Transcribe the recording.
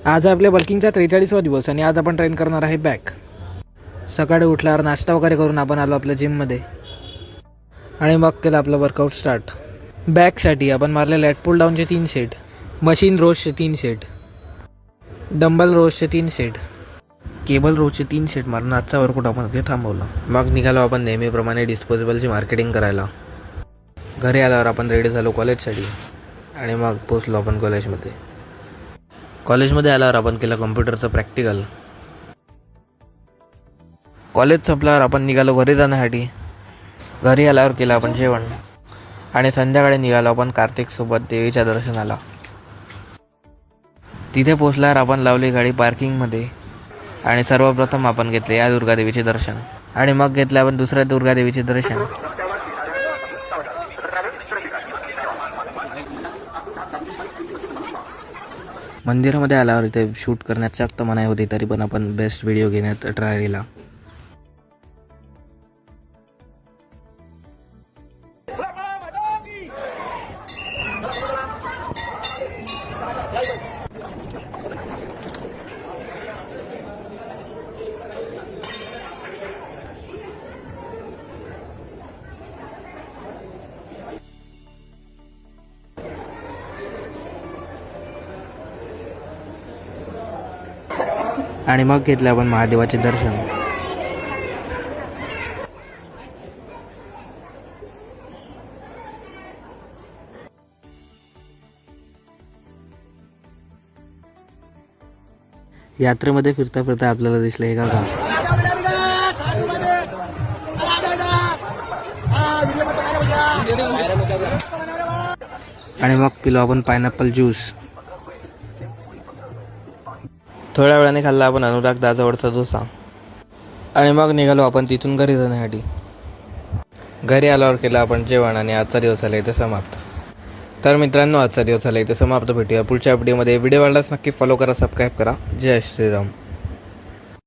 आज आपल्या बल्किंगचा 43वा दिवस आणि आज आपण ट्रेन करणार आहे बॅक. सकाळी उठल्यावर नाश्ता वगैरे करून आपण आलो आपल्या जिममध्ये आणि मग केलं आपलं वर्कआउट स्टार्ट. बॅकसाठी आपण मारले लॅट पुल डाऊनचे 3 सेट, मशीन रोजचे 3 सेट, डंबल रोजचे 3 सेट, केबल रोजचे 3 सेट मारून आजचा वर्कआउट आपण ते थांबवला. मग निघालो आपण नेहमीप्रमाणे डिस्पोजेबलची मार्केटिंग करायला. घरी आल्यावर आपण रेडी झालो कॉलेजसाठी आणि मग पोचलो आपण कॉलेजमध्ये आल्यावर आपण केलं कम्प्युटरचं प्रॅक्टिकल. कॉलेज संपल्यावर आपण निघालो घरी जाण्यासाठी. घरी आल्यावर केलं आपण जेवण आणि संध्याकाळी निघालो आपण कार्तिकसोबत देवीच्या दर्शनाला. तिथे पोचल्यावर आपण लावली गाडी पार्किंगमध्ये आणि सर्वप्रथम आपण घेतले या दुर्गादेवीचे दर्शन आणि मग घेतले आपण दुसऱ्या दुर्गादेवीचे दर्शन. मंदिरामध्ये आल्यावर इथे शूट करण्यात सक्त मनाई होती, तरी पण आपण बेस्ट व्हिडिओ घेण्यात ट्राय केला. आणि मग घेतले आपण महादेवाचे दर्शन. यात्रेमध्ये फिरता फिरता आपल्याला दिसले एका गाव आणि मग पिलो आपण पायनॅपल ज्यूस. थोड्या वेळाने खाल्ला आपण अनुराग दादावरचा डोसा आणि मग निघालो आपण तिथून घरी जाण्यासाठी. घरी आल्यावर केलं आपण जेवण आणि आजचा दिवस झाला इथे समाप्त. तर मित्रांनो, आजचा दिवस झाला इथे समाप्त. भेटूया पुढच्या व्हिडिओमध्ये. व्हिडिओ आवडल्यास नक्की फॉलो करा, सबस्क्राईब करा. जय श्रीराम.